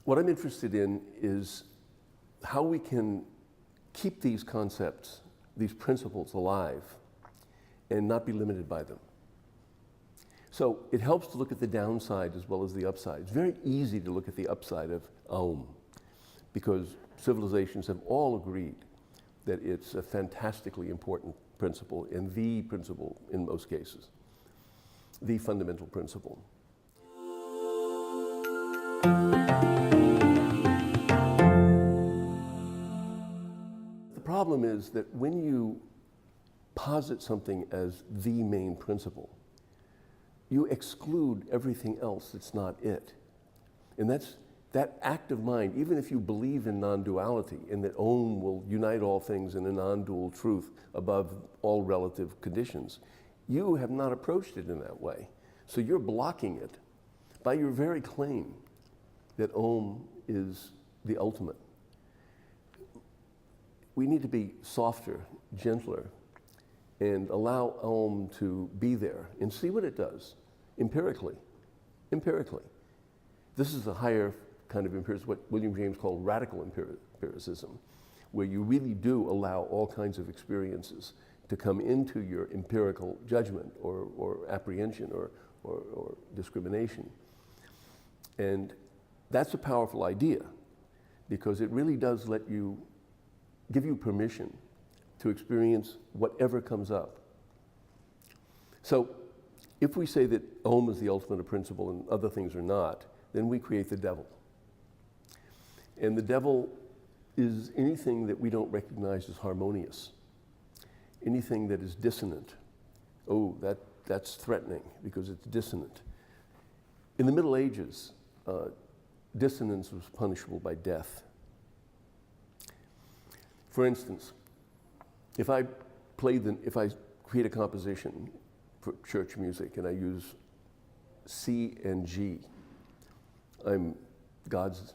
What I'm interested in is how we can keep these concepts, these principles alive and not be limited by them. So it helps to look at the downside as well as the upside. It's very easy to look at the upside of Aum because civilizations have all agreed that it's a fantastically important principle and the principle in most cases, the fundamental principle. The problem is that when you posit something as the main principle, you exclude everything else that's not it. And that act of mind, even if you believe in non-duality and that Om will unite all things in a non-dual truth above all relative conditions, you have not approached it in that way. So you're blocking it by your very claim that Om is the ultimate. We need to be softer, gentler, and allow Om to be there and see what it does empirically. This is a higher kind of empiricism, what William James called radical empiricism, where you really do allow all kinds of experiences to come into your empirical judgment or apprehension or discrimination. And that's a powerful idea because it really does give you permission to experience whatever comes up. So if we say that Om is the ultimate principle and other things are not, then we create the devil. And the devil is anything that we don't recognize as harmonious, anything that is dissonant. Oh, that's threatening because it's dissonant. In the Middle Ages, dissonance was punishable by death. For instance, if I create a composition for church music and I use C and G, I'm God's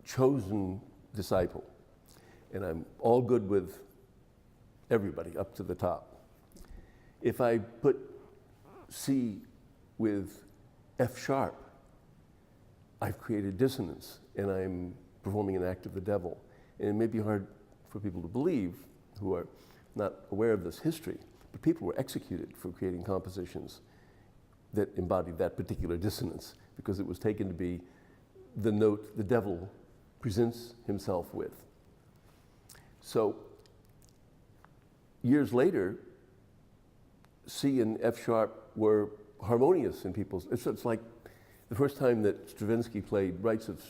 chosen disciple, and I'm all good with everybody up to the top. If I put C with F sharp, I've created dissonance, and I'm performing an act of the devil. And it may be hard for people to believe who are not aware of this history, but people were executed for creating compositions that embodied that particular dissonance because it was taken to be the note the devil presents himself with. So years later, C and F sharp were harmonious in people's, it's like the first time that Stravinsky played Rites of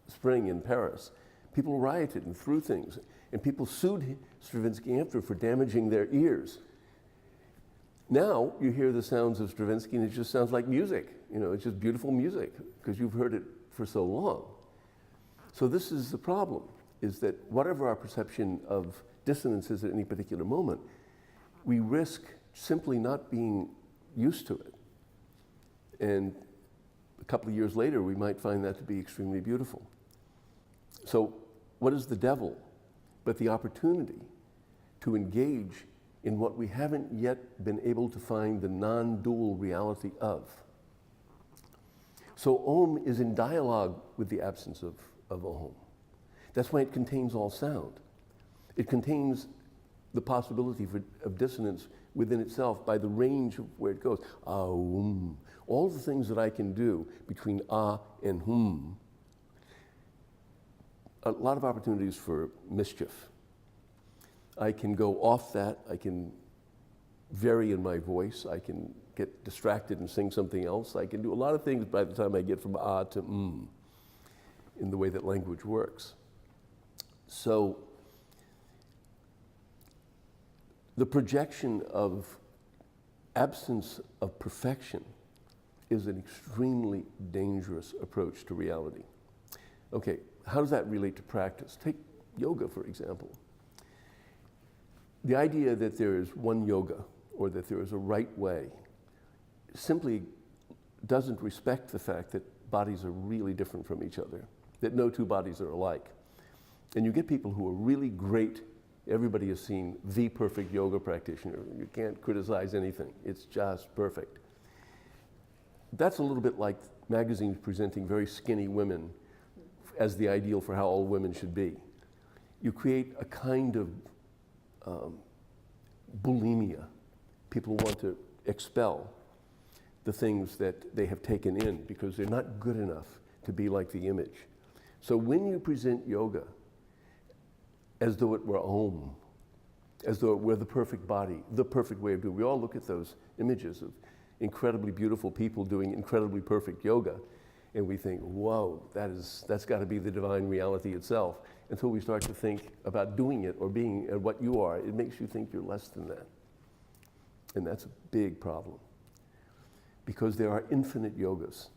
Spring in Paris, people rioted and threw things, and people sued Stravinsky after for damaging their ears. Now you hear the sounds of Stravinsky and it just sounds like music. You know, it's just beautiful music because you've heard it for so long. So this is the problem, is that whatever our perception of dissonance is at any particular moment, we risk simply not being used to it. And a couple of years later, we might find that to be extremely beautiful. So what is the devil but the opportunity to engage in what we haven't yet been able to find the non-dual reality of? So Om is in dialogue with the absence of Om. That's why it contains all sound. It contains the possibility of dissonance within itself by the range of where it goes. Aum. All the things that I can do between ah and hum. A lot of opportunities for mischief. I can go off that, I can vary in my voice, I can get distracted and sing something else. I can do a lot of things by the time I get from ah to in the way that language works. So the projection of absence of perfection is an extremely dangerous approach to reality. Okay, how does that relate to practice? Take yoga, for example. The idea that there is one yoga or that there is a right way simply doesn't respect the fact that bodies are really different from each other, that no two bodies are alike. And you get people who are really great. Everybody has seen the perfect yoga practitioner. You can't criticize anything. It's just perfect. That's a little bit like magazines presenting very skinny women as the ideal for how all women should be. You create a kind of bulimia. People want to expel the things that they have taken in because they're not good enough to be like the image. So when you present yoga as though it were Om, as though it were the perfect body, the perfect way of doing it, we all look at those images of incredibly beautiful people doing incredibly perfect yoga, and we think, whoa, that's got to be the divine reality itself. Until we start to think about doing it or being what you are, it makes you think you're less than that. And that's a big problem. Because there are infinite yogas.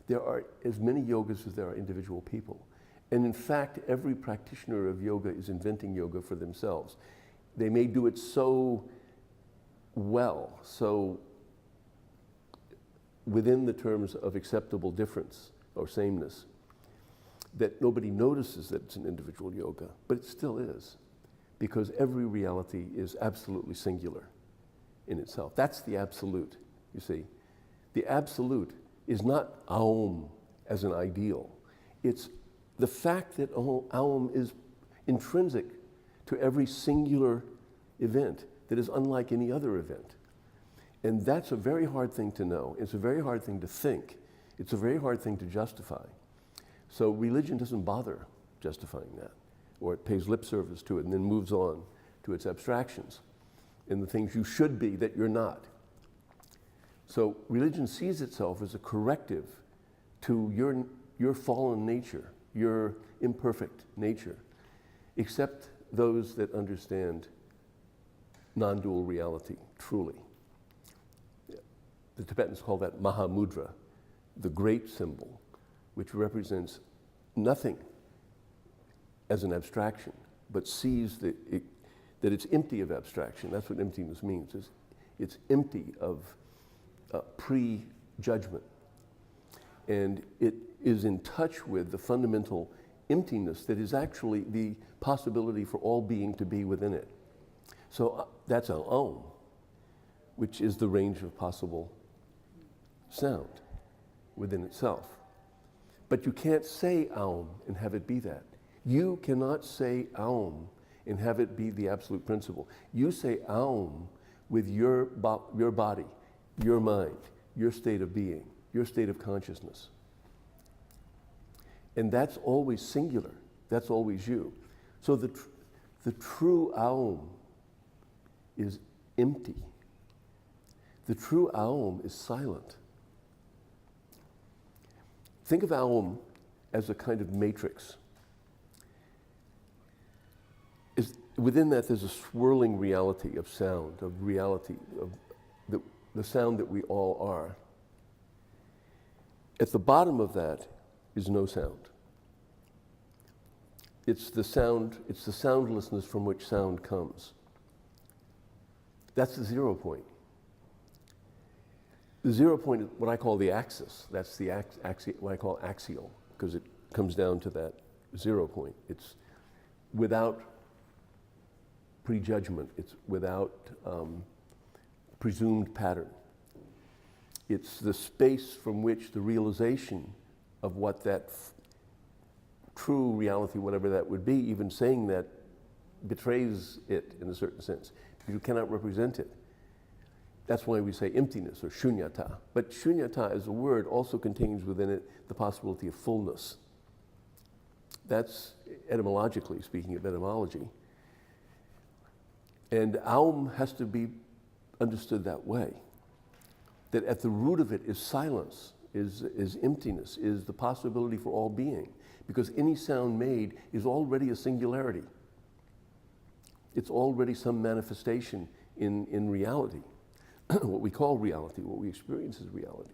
There are as many yogas as there are individual people. And in fact, every practitioner of yoga is inventing yoga for themselves. They may do it so well, so within the terms of acceptable difference or sameness, that nobody notices that it's an individual yoga, but it still is, because every reality is absolutely singular in itself. That's the absolute, you see. The absolute is not Aum as an ideal. It's the fact that Aum is intrinsic to every singular event that is unlike any other event. And that's a very hard thing to know. It's a very hard thing to think. It's a very hard thing to justify. So religion doesn't bother justifying that, or it pays lip service to it and then moves on to its abstractions and the things you should be that you're not. So religion sees itself as a corrective to your fallen nature, your imperfect nature, except those that understand non-dual reality, truly. The Tibetans call that Mahamudra, the great symbol, which represents nothing as an abstraction, but sees that it's empty of abstraction. That's what emptiness means. It's empty of pre-judgment. And it is in touch with the fundamental emptiness that is actually the possibility for all being to be within it. So that's an Om, which is the range of possible sound within itself. But you can't say Aum and have it be that. You cannot say Aum and have it be the absolute principle. You say Aum with your body, your mind, your state of being, your state of consciousness. And that's always singular. That's always you. So the true Aum is empty. The true Aum is silent. Think of Aum as a kind of matrix. Within that, there's a swirling reality of sound, of reality, of the sound that we all are. At the bottom of that is no sound. It's the soundlessness from which sound comes. That's the 0 point. The 0 point is what I call the axis. That's the what I call axial, because it comes down to that 0 point. It's without prejudgment. It's without presumed pattern. It's the space from which the realization of what that true reality, whatever that would be, even saying that betrays it in a certain sense. You cannot represent it. That's why we say emptiness or shunyata. But shunyata as a word also contains within it the possibility of fullness. That's etymologically, speaking of etymology. And Aum has to be understood that way. That at the root of it is silence, is emptiness, is the possibility for all being. Because any sound made is already a singularity. It's already some manifestation in reality. What we call reality, what we experience as reality.